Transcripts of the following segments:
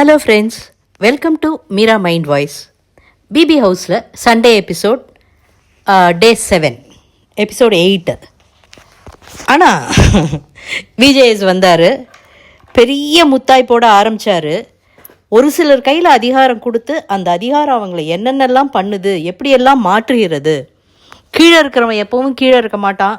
Hello friends, welcome to Meera mind voice. BB ஹவுஸில் Sunday episode day 7 episode 8. ஆனால் VJS வந்தார், பெரிய முத்தாய் போட ஆரம்பித்தார். ஒரு சிலர் கையில் அதிகாரம் கொடுத்து அந்த அதிகாரம் அவங்களை என்னென்னலாம் பண்ணுது, எப்படியெல்லாம் மாற்றுகிறது. கீழே இருக்கிறவன் எப்பவும் கீழே இருக்க மாட்டான்,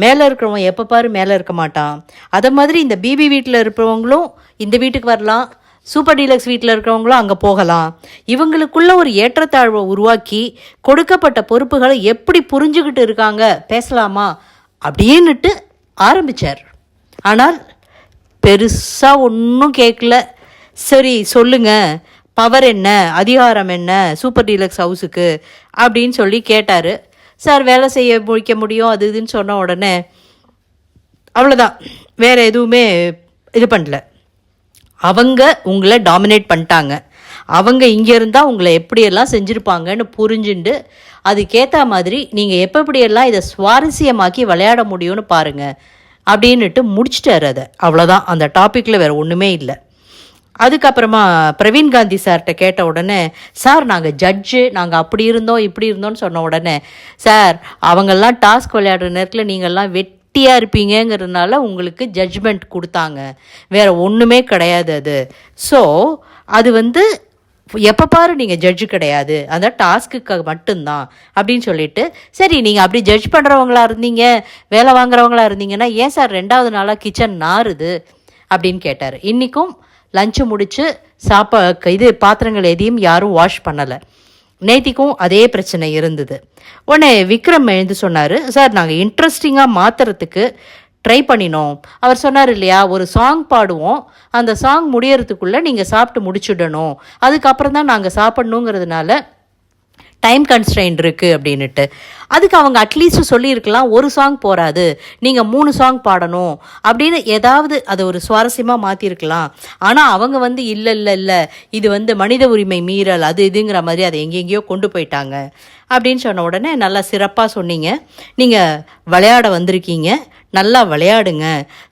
மேலே இருக்கிறவன் எப்போ பாரு மேலே இருக்க மாட்டான். அதை மாதிரி இந்த பிபி வீட்டில் இருக்கிறவங்களும் இந்த வீட்டுக்கு வரலாம், சூப்பர் டீலக்ஸ் வீட்டில் இருக்கிறவங்களும் அங்கே போகலாம். இவங்களுக்குள்ள ஒரு ஏற்றத்தாழ்வை உருவாக்கி கொடுக்கப்பட்ட பொறுப்புகளை எப்படி புரிஞ்சுக்கிட்டு இருக்காங்க, பேசலாமா அப்படின்னுட்டு ஆரம்பித்தார். ஆனால் பெருசாக ஒன்றும் கேட்கல. சரி சொல்லுங்க, பவர் என்ன, அதிகாரம் என்ன சூப்பர் டீலக்ஸ் ஹவுஸுக்கு அப்படின்னு சொல்லி கேட்டார். சார் வேலை செய்ய முடிக்க முடியும் அது இதுன்னு சொன்ன உடனே அவ்வளோதான், வேறு எதுவுமே இது பண்ணல. அவங்க உங்களை டாமினேட் பண்ணிட்டாங்க, அவங்க இங்கே இருந்தால் உங்களை எப்படியெல்லாம் செஞ்சுருப்பாங்கன்னு புரிஞ்சுண்டு அதுக்கேற்ற மாதிரி நீங்கள் எப்படியெல்லாம் இதை சுவாரஸ்யமாக்கி விளையாட முடியும்னு பாருங்கள் அப்படின்னுட்டு முடிச்சிட்டார். அதை அவ்வளோதான், அந்த டாப்பிக்கில் வேறு ஒன்றுமே இல்லை. அதுக்கப்புறமா பிரவீன் காந்தி சார்கிட்ட கேட்ட உடனே, சார் நாங்கள் ஜட்ஜு, நாங்கள் அப்படி இருந்தோம் இப்படி இருந்தோம்னு சொன்ன உடனே, சார் அவங்கெல்லாம் டாஸ்க் விளையாடுற நேரத்தில் நீங்கள்லாம் வெட்டியாக இருப்பீங்கிறதுனால உங்களுக்கு ஜட்ஜ்மெண்ட் கொடுத்தாங்க, வேறு ஒன்றுமே கிடையாது அது. ஸோ அது எப்போ பாரு நீங்கள் ஜட்ஜு கிடையாது, அந்த டாஸ்க்குக்கு மட்டும்தான் அப்படின்னு சொல்லிட்டு, சரி நீங்கள் அப்படி ஜட்ஜ் பண்ணுறவங்களா இருந்தீங்க, வேலை வாங்குறவங்களா இருந்தீங்கன்னா ஏன் சார் 2வது நாளாக கிச்சன் நாறுது அப்படின்னு கேட்டார். இன்றைக்கும் லஞ்சு முடித்து பாத்திரங்கள் எதையும் யாரும் வாஷ் பண்ணலை. நேத்திக்கும் அதே பிரச்சனை இருந்தது. உடனே விக்ரம் எழுந்து சொன்னார், சார் நாங்கள் இன்ட்ரெஸ்டிங்காக மாற்றுறதுக்கு ட்ரை பண்ணினோம். அவர் சொன்னார் இல்லையா, ஒரு சாங் பாடுவோம், அந்த சாங் முடியறதுக்குள்ளே நீங்கள் சாப்பிட்டு முடிச்சுடணும், அதுக்கப்புறம் தான் நாங்கள் சாப்பிட்ணுங்கிறதுனால டைம் கன்ஸ்ட்ரெயின்ட் இருக்குது அப்படின்ட்டு. அதுக்கு அவங்க அட்லீஸ்ட் சொல்லியிருக்கலாம், ஒரு சாங் போகாது, நீங்கள் 3 சாங் பாடணும் அப்படின்னு ஏதாவது அதை ஒரு சுவாரஸ்யமாக மாற்றிருக்கலாம். ஆனால் அவங்க இல்லை இது மனித உரிமை மீறல் அது இதுங்கிற மாதிரி அதை எங்கெங்கேயோ கொண்டு போயிட்டாங்க அப்படின்னு சொன்ன உடனே, நல்லா சிறப்பாக சொன்னீங்க, நீங்கள் விளையாட வந்திருக்கீங்க, நல்லா விளையாடுங்க.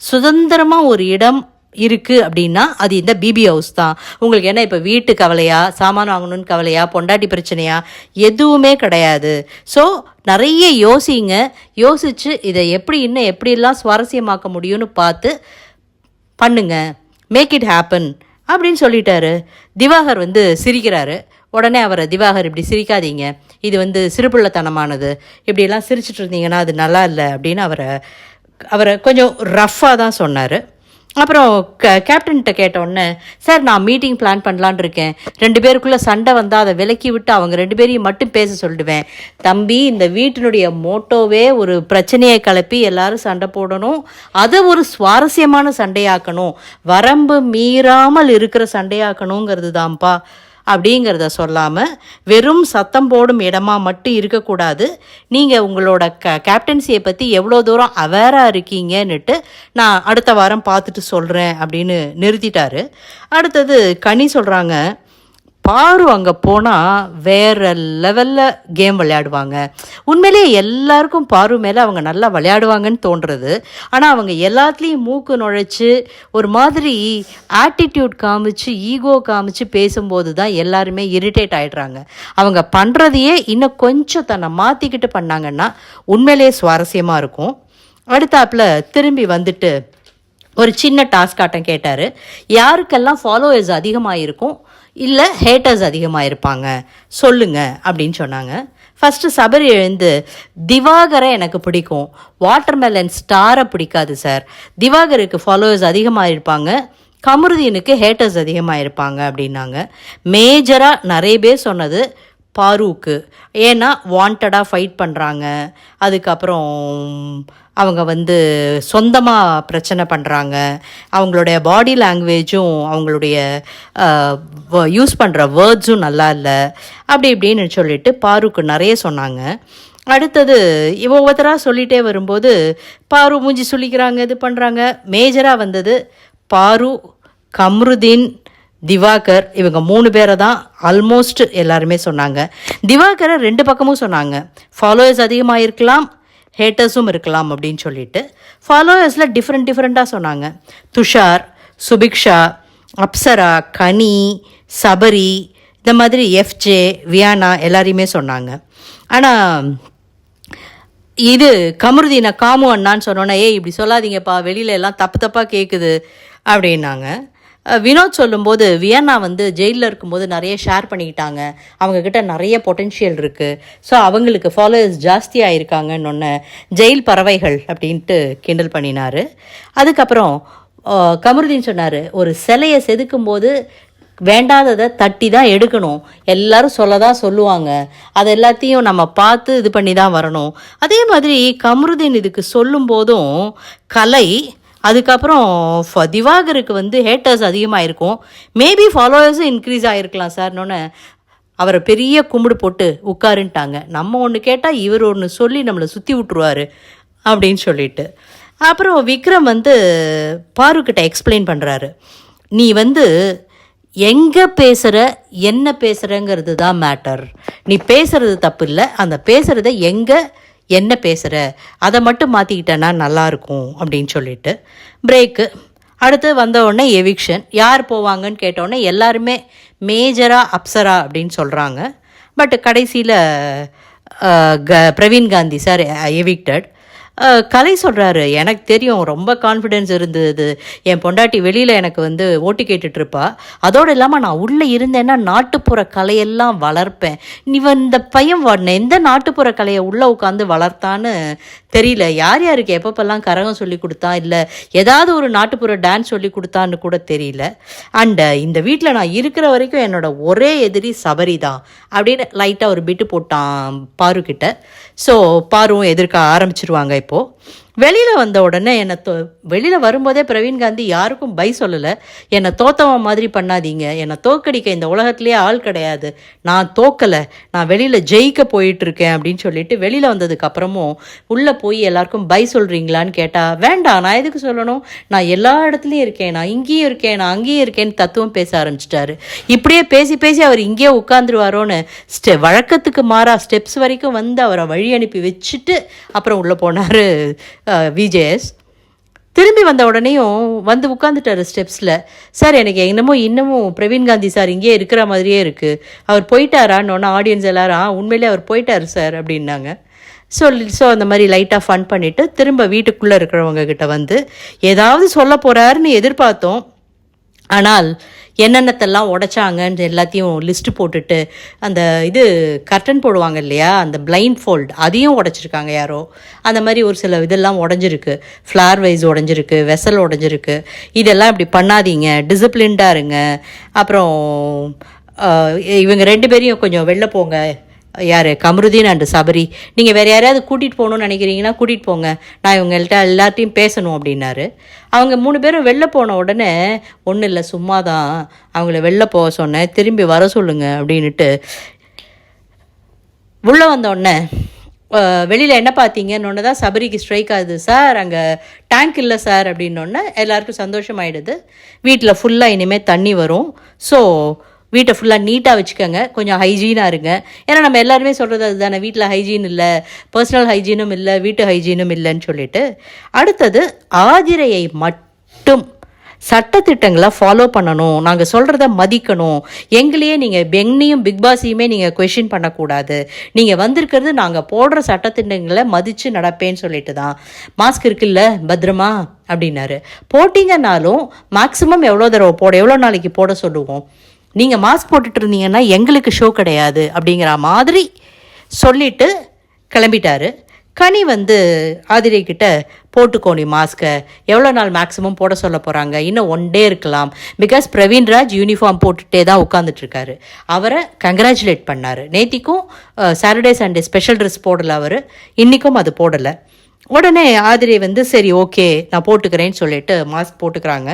சுதந்திரமாக ஒரு இடம் இருக்குது அப்படின்னா அது இந்த பிபி ஹவுஸ் தான். உங்களுக்கு என்ன இப்போ வீட்டு கவலையா, சாமான் வாங்கணும்னு கவலையா, பொண்டாட்டி பிரச்சனையா, எதுவுமே கிடையாது. ஸோ நிறைய யோசிங்க, யோசித்து இதை இன்னும் எப்படிலாம் சுவாரஸ்யமாக்க முடியும்னு பார்த்து பண்ணுங்க, மேக் இட் ஹேப்பன் அப்படின்னு சொல்லிட்டாரு. திவாகர் சிரிக்கிறாரு. உடனே திவாகர் இப்படி சிரிக்காதீங்க, இது சிறுபிள்ளைத்தனமானது, இப்படியெல்லாம் சிரிச்சிட்டு இருந்தீங்கன்னா அது நல்லா இல்லை அப்படின்னு அவரை கொஞ்சம் ரஃப்பாக தான் சொன்னார். அப்புறம் கேப்டன்கிட்ட கேட்டோடனே, சார் நான் மீட்டிங் பிளான் பண்ணலான் இருக்கேன், 2 பேருக்குள்ளே சண்டை வந்தால் அதை விலக்கி விட்டு அவங்க 2 பேரையும் மட்டும் பேச சொல்லிடுவேன். தம்பி, இந்த வீட்டினுடைய மோட்டோவே ஒரு பிரச்சனையை கிளப்பி எல்லாரும் சண்டை போடணும், அதை ஒரு சுவாரஸ்யமான சண்டையாக்கணும், வரம்பு மீறாமல் இருக்கிற சண்டையாக்கணுங்கிறது தான்ப்பா அப்படிங்கிறத சொல்லாமல் வெறும் சத்தம் போடும் இடமா மட்டும் இருக்கக்கூடாது. நீங்கள் உங்களோட கேப்டன்சியை பற்றி எவ்வளோ தூரம் அவேராக இருக்கீங்கன்னுட்டு நான் அடுத்த வாரம் பார்த்துட்டு சொல்கிறேன் அப்படின்னு நிறுத்திட்டாரு. அடுத்தது கனி சொல்கிறாங்க, பாரு அங்கே போனால் வேறு லெவலில் கேம் விளையாடுவாங்க. உண்மையிலேயே எல்லாருக்கும் பாரு மேலே அவங்க நல்லா விளையாடுவாங்கன்னு தோன்றுறது. ஆனால் அவங்க எல்லாத்துலேயும் மூக்கு நுழைச்சி ஒரு மாதிரி ஆட்டிடியூட் காமிச்சு, ஈகோ காமிச்சு பேசும்போது தான் எல்லாருமே இரிட்டேட் ஆகிடுறாங்க. அவங்க பண்ணுறதையே இன்னும் கொஞ்சம் தன்னை மாற்றிக்கிட்டு பண்ணாங்கன்னா உண்மையிலேயே சுவாரஸ்யமாக இருக்கும். அடுத்தாப்பில் திரும்பி ஒரு சின்ன டாஸ்க் ஆட்டம் கேட்டார். யாருக்கெல்லாம் ஃபாலோவர்ஸ் அதிகமாக இருக்கும், இல்லை ஹேட்டர்ஸ் அதிகமாக இருப்பாங்க சொல்லுங்க அப்படின்னு சொன்னாங்க. ஃபஸ்ட்டு சபரி எழுந்து, திவாகரை எனக்கு பிடிக்கும், வாட்டர்மெலன் ஸ்டாரை பிடிக்காது சார், திவாகருக்கு ஃபாலோவர்ஸ் அதிகமாக இருப்பாங்க, கமருதீனுக்கு ஹேட்டர்ஸ் அதிகமாக இருப்பாங்க அப்படின்னாங்க. மேஜராக நிறைய பேர் சொன்னது பாருக்கு, ஏன்னா வாண்டடாக ஃபைட் பண்ணுறாங்க, அதுக்கப்புறம் அவங்க சொந்தமாக பிரச்சனை பண்ணுறாங்க, அவங்களுடைய பாடி லாங்குவேஜும் அவங்களுடைய யூஸ் பண்ணுற வேர்ட்ஸும் நல்லா இல்லை அப்படி இப்படின்னு சொல்லிட்டு பாருக்கு நிறைய சொன்னாங்க. அடுத்தது ஒவ்வொருத்தராக சொல்லிகிட்டே வரும்போது பாரு மூஞ்சி சொல்லிக்கிறாங்க, இது பண்ணுறாங்க. மேஜராக பாரு, கம்ருதீன், திவாகர், இவங்க 3 பேரை தான் ஆல்மோஸ்ட் எல்லாருமே சொன்னாங்க. திவாகரை 2 பக்கமும் சொன்னாங்க, ஃபாலோவர்ஸ் அதிகமாக இருக்கலாம், ஹேட்டர்ஸும் இருக்கலாம் அப்படின்னு சொல்லிட்டு. ஃபாலோவர்ஸில் டிஃப்ரெண்ட்டாக சொன்னாங்க. துஷார், சுபிக்ஷா, அப்சரா, கனி, சபரி, இந்த மாதிரி எஃப்ஜே, வியானா எல்லாரையுமே சொன்னாங்க. ஆனால் இது கமருதீனை காமு அண்ணான்னு சொன்னோன்னே, இப்படி சொல்லாதீங்கப்பா, வெளியில எல்லாம் தப்பு தப்பாக கேட்குது அப்படின்னாங்க. வினோத் சொல்லும்போது வியன்னா வந்து ஜெயிலில் இருக்கும்போது நிறைய ஷேர் பண்ணிக்கிட்டாங்க, அவங்கக்கிட்ட நிறைய பொட்டென்ஷியல் இருக்குது, ஸோ அவங்களுக்கு ஃபாலோவர்ஸ் ஜாஸ்தியாக இருக்காங்கன்னு ஜெயில் பறவைகள் அப்படின்ட்டு கிண்டல் பண்ணினார். அதுக்கப்புறம் கமருதீன் சொன்னார், ஒரு சிலையை செதுக்கும்போது வேண்டாததை தட்டி தான் எடுக்கணும், எல்லாரும் சொல்ல தான் சொல்லுவாங்க, அது எல்லாத்தையும் நம்ம பார்த்து இது பண்ணி தான் வரணும். அதே மாதிரி கமருதீன் இதுக்கு சொல்லும் போதும் கலை, அதுக்கப்புறம் திவாகருக்கு வந்து ஹேட்டர்ஸ் அதிகமாக இருக்கும், மேபி ஃபாலோவர்ஸும் இன்க்ரீஸ் ஆகிருக்கலாம் சார்னோன்னு அவரை பெரிய கும்பிடு போட்டு உட்காருன்ட்டாங்க. நம்ம ஒன்று கேட்டால் இவர் ஒன்று சொல்லி நம்மளை சுற்றி விட்ருவார் அப்படின்னு சொல்லிட்டு. அப்புறம் விக்ரம் வந்து பாருக்கிட்ட எக்ஸ்பிளைன் பண்ணுறாரு, நீ வந்து எங்கே பேசுகிற என்ன பேசுகிறங்கிறது தான் மேட்டர், நீ பேசுகிறது தப்பு இல்லை, அந்த பேசுகிறத எங்கே என்ன பேசுகிற அதை மட்டும் மாற்றிக்கிட்டேன்னா நல்லாயிருக்கும் அப்படின்னு சொல்லிட்டு பிரேக்கு. அடுத்து வந்தவுடனே எவிக்ஷன். யார் போவாங்கன்னு கேட்டோடனே எல்லாருமே மேஜராக அப்சரா அப்படின்னு சொல்கிறாங்க. பட் கடைசியில் பிரவீன் காந்தி சார் எவிக்டட். கலை சொல்கிறாரு, எனக்கு தெரியும் ரொம்ப கான்ஃபிடென்ஸ் இருந்தது, என் பொண்டாட்டி வெளியில் எனக்கு வந்து ஓட்டு கேட்டுட்ருப்பா, அதோடு இல்லாமல் நான் உள்ளே இருந்தேன்னா நாட்டுப்புற கலையெல்லாம் வளர்ப்பேன், நீ இந்த பையன் எந்த நாட்டுப்புற கலையை உள்ளே உட்காந்து வளர்த்தான்னு தெரியல, யார் யாருக்கு எப்பப்பெல்லாம் கரகம் சொல்லி கொடுத்தா, இல்லை ஏதாவது ஒரு நாட்டுப்புற டான்ஸ் சொல்லி கொடுத்தான்னு கூட தெரியல. அண்டு இந்த வீட்டில் நான் இருக்கிற வரைக்கும் என்னோட ஒரே எதிரி சபரி தான் அப்படின்னு லைட்டாக ஒரு பிட்டு போட்டான் பாருக்கிட்ட. ஸோ பாருவும் எதிர்க்க ஆரம்பிச்சிருவாங்க. இப்போது வெளியில் வந்த உடனே என்னை வெளியில் வரும்போதே பிரவீன் காந்தி யாருக்கும் பை சொல்லலை, என்னை தோத்தவன் மாதிரி பண்ணாதீங்க, என்னை தோக்கடிக்க இந்த உலகத்துலேயே ஆள் கிடையாது, நான் தோக்கலை, நான் வெளியில் ஜெயிக்க போயிட்டுருக்கேன் அப்படின்னு சொல்லிட்டு வெளியில் வந்ததுக்கப்புறமும் உள்ளே போய் எல்லாருக்கும் பை சொல்கிறீங்களான்னு கேட்டால், வேண்டாம் நான் எதுக்கு சொல்லணும், நான் எல்லா இடத்துலையும் இருக்கேன், நான் இங்கேயும் இருக்கேன், நான் அங்கேயும் இருக்கேன்னு தத்துவம் பேச ஆரம்பிச்சிட்டாரு. இப்படியே பேசி பேசி அவர் இங்கேயே உட்காந்துருவாரோன்னு வழக்கத்துக்கு மாறாக ஸ்டெப்ஸ் வரைக்கும் வந்து அவரை வழி அனுப்பி வச்சுட்டு அப்புறம் உள்ளே போனார் விஜேஎஸ். திரும்பி வந்த உடனேயும் வந்து உட்காந்துட்டார் ஸ்டெப்ஸில். சார் எனக்கு என்னமோ இன்னமும் பிரவீன் காந்தி சார் இங்கே இருக்கிற மாதிரியே இருக்குது, அவர் போயிட்டாரான்னு ஆடியன்ஸ் எல்லாரும் உண்மையிலே அவர் போயிட்டார் சார் அப்படின்னாங்க. ஸோ அந்த மாதிரி லைட்டாக ஃபன் பண்ணிவிட்டு திரும்ப வீட்டுக்குள்ளே இருக்கிறவங்க கிட்ட வந்து ஏதாவது சொல்ல போகிறாருன்னு எதிர்பார்த்தோம். ஆனால் என்னென்னத்தெல்லாம் உடைச்சாங்கன்னு எல்லாத்தையும் லிஸ்ட்டு போட்டுட்டு அந்த இது கர்டன் போடுவாங்க இல்லையா, அந்த பிளைண்ட் ஃபோல்டு அதையும் உடைச்சிருக்காங்க யாரோ. அந்த மாதிரி ஒரு சில இதெல்லாம் உடஞ்சிருக்கு, ஃப்ளார் வைஸ் உடஞ்சிருக்கு, வெசல் உடஞ்சிருக்கு. இதெல்லாம் இப்படி பண்ணாதீங்க, டிசிப்ளின்டாக இருங்க. அப்புறம் இவங்க 2 பேரையும் கொஞ்சம் வெளில போங்க, யார் கமருதீன் அண்டு சபரி, நீங்கள் வேறு யாரையாவது கூட்டிகிட்டு போகணுன்னு நினைக்கிறீங்கன்னா கூட்டிகிட்டு போங்க, நான் இவங்கள்ட்ட எல்லாத்தையும் பேசணும் அப்படின்னாரு. அவங்க 3 பேரும் வெளில போன உடனே, ஒன்றும் இல்லை சும்மா தான் அவங்கள வெளில போக சொன்னேன், திரும்பி வர சொல்லுங்க அப்படின்ட்டு உள்ளே வந்தோடனே வெளியில் என்ன பார்த்தீங்கன்னு தான் சபரிக்கு ஸ்ட்ரைக் ஆகுது. சார் அங்கே டேங்க் இல்லை சார் அப்படின்னோடனே எல்லாருக்கும் சந்தோஷமாயிடுது. வீட்டில் ஃபுல்லாக இனிமேல் தண்ணி வரும், ஸோ வீட்டை ஃபுல்லாக நீட்டாக வச்சுக்கோங்க, கொஞ்சம் ஹைஜீனாக இருங்க. ஏன்னா நம்ம எல்லாருமே சொல்கிறது அதுதானே, வீட்டில் ஹைஜீன் இல்லை, பர்சனல் ஹைஜீனும் இல்லை, வீட்டு ஹைஜீனும் இல்லைன்னு சொல்லிட்டு. அடுத்தது ஆதிரையை மட்டும் சட்டத்திட்டங்களை ஃபாலோ பண்ணணும், நாங்கள் சொல்கிறத மதிக்கணும், எங்களையே நீங்கள் பெங்னையும் பிக் பாஸையுமே நீங்கள் கொஷின் பண்ணக்கூடாது, நீங்கள் வந்திருக்கிறது நாங்கள் போடுற சட்டத்திட்டங்களை மதித்து நடப்பேன்னு சொல்லிட்டு தான். மாஸ்க் இருக்குல்ல பத்திரமா அப்படின்னாரு. போட்டிங்கன்னாலும் மேக்ஸிமம் எவ்வளோ தடவை எவ்வளோ நாளைக்கு போட சொல்லுவோம், நீங்கள் மாஸ்க் போட்டுட்டு இருந்தீங்கன்னா எங்களுக்கு ஷோ கிடையாது அப்படிங்கிற மாதிரி சொல்லிட்டு கிளம்பிட்டாரு. கனி வந்து ஆதிரை கிட்ட போட்டுக்கோ நீ மாஸ்க்கை, எவ்வளோ நாள் மேக்ஸிமம் போட சொல்ல போகிறாங்க, இன்னும் 1 டே இருக்கலாம், பிகாஸ் பிரவீன்ராஜ் யூனிஃபார்ம் போட்டுகிட்டே தான் உட்காந்துட்ருக்காரு. அவரை கங்க்ராச்சுலேட் பண்ணார். நேத்திக்கும் சாட்டர்டே சண்டே ஸ்பெஷல் ட்ரெஸ் போடலை அவர், இன்றைக்கும் அது போடலை. உடனே ஆதிரை வந்து சரி ஓகே நான் போட்டுக்கிறேன்னு சொல்லிட்டு மாஸ்க் போட்டுக்கிறாங்க.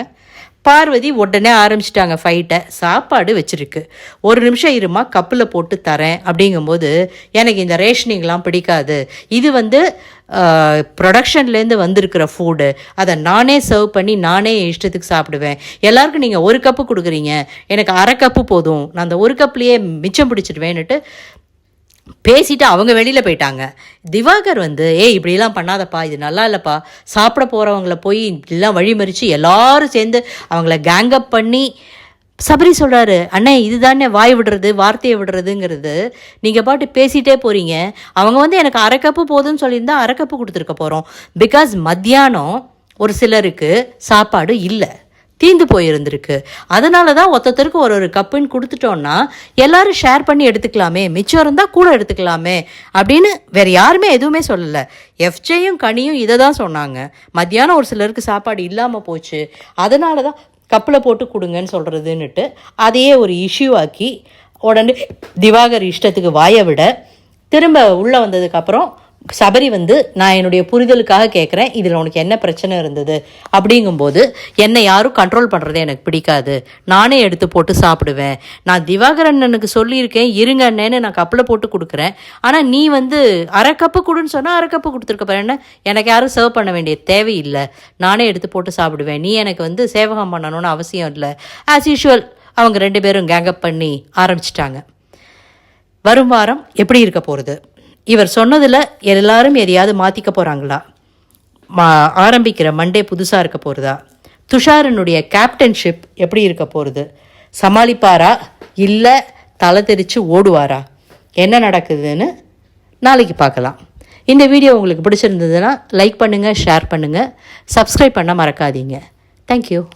பார்வதி உடனே ஆரம்பிச்சிட்டாங்க ஃபைட்டை. சாப்பாடு வச்சுருக்கு, 1 நிமிஷம் இருமா கப்பில் போட்டு தரேன் அப்படிங்கும்போது, எனக்கு இந்த ரேஷனிங்லாம் பிடிக்காது, இது வந்து ப்ரொடக்ஷன்லேருந்து வந்திருக்கிற ஃபுட்டு, அதை நானே சர்வ் பண்ணி நானே இஷ்டத்துக்கு சாப்பிடுவேன், எல்லாருக்கும் நீங்கள் 1 கப்பு கொடுக்குறீங்க, எனக்கு 1/2 கப்பு போதும், நான் அந்த 1 கப்லேயே மிச்சம் பிடிச்சிடுவேன்னுட்டு பேசிட்டு அவங்க வெளியில் போயிட்டாங்க. திவாகர் வந்து இப்படிலாம் பண்ணாதப்பா, இது நல்லா இல்லைப்பா, சாப்பிட போகிறவங்கள போய் எல்லாம் வழிமறித்து எல்லாரும் சேர்ந்து அவங்கள கேங்கப் பண்ணி சபரி சொல்கிறாரு, அண்ணே இதுதானே வாய் விடுறது, வார்த்தையை விடுறதுங்கிறது, நீங்கள் பாட்டு பேசிகிட்டே போகிறீங்க. அவங்க வந்து எனக்கு அரை கப்பு போதுன்னு சொல்லியிருந்தா அரை கப்பு கொடுத்துருக்க போகிறோம். பிகாஸ் மத்தியானம் ஒரு சிலருக்கு சாப்பாடு இல்லை, தீந்து போயிருந்திருக்கு. அதனால தான் ஒருத்தருக்கு ஒரு கப்புன்னு கொடுத்துட்டோன்னா எல்லாரும் ஷேர் பண்ணி எடுத்துக்கலாமே, மிச்சம் இருந்தால் கூட எடுத்துக்கலாமே அப்படின்னு வேறு யாருமே எதுவுமே சொல்லலை. எஃப்ஜேயும் கனியும் இதை தான் சொன்னாங்க. மத்தியானம் ஒரு சிலருக்கு சாப்பாடு இல்லாமல் போச்சு, அதனால தான் கப்பில் போட்டு கொடுங்கன்னு சொல்கிறதுன்னுட்டு அதையே ஒரு இஷ்யூ ஆக்கி உடனே திவாகர் இஷ்டத்துக்கு வாயை விட, திரும்ப உள்ளே வந்ததுக்கப்புறம் சபரி வந்து நான் என்னுடைய புரிதலுக்காக கேட்குறேன், இதில் உனக்கு என்ன பிரச்சனை இருந்தது அப்படிங்கும்போது, என்னை யாரும் கண்ட்ரோல் பண்ணுறது எனக்கு பிடிக்காது, நானே எடுத்து போட்டு சாப்பிடுவேன், நான் திவாகர் அண்ணனுக்கு சொல்லியிருக்கேன் இருங்க அண்ணேன்னு நான் கப்பில் போட்டு கொடுக்குறேன், ஆனால் நீ வந்து அரை கப்பு கொடுன்னு சொன்னால் அரை கப்பு கொடுத்துருக்க பாரு, என்ன எனக்கு யாரும் சர்வ் பண்ண வேண்டிய தேவையில்லை, நானே எடுத்து போட்டு சாப்பிடுவேன், நீ எனக்கு வந்து சேவகம் பண்ணணும்னு அவசியம் இல்லை. ஆஸ் யூஷுவல் அவங்க 2 பேரும் கேங்கப் பண்ணி ஆரம்பிச்சிட்டாங்க. வரும் வாரம் எப்படி இருக்க போகிறது? இவர் சொன்னதில் எல்லாரும் எதையாவது மாற்றிக்க போகிறாங்களா? ஆரம்பிக்கிற மண்டே புதுசாக இருக்க போகிறதா? துஷாரனுடைய கேப்டன்ஷிப் எப்படி இருக்க போகிறது? சமாளிப்பாரா இல்லை தலை தெரித்து ஓடுவாரா? என்ன நடக்குதுன்னு நாளைக்கு பார்க்கலாம். இந்த வீடியோ உங்களுக்கு பிடிச்சிருந்ததுன்னா லைக் பண்ணுங்கள், ஷேர் பண்ணுங்கள், சப்ஸ்கிரைப் பண்ண மறக்காதீங்க. தேங்க்யூ.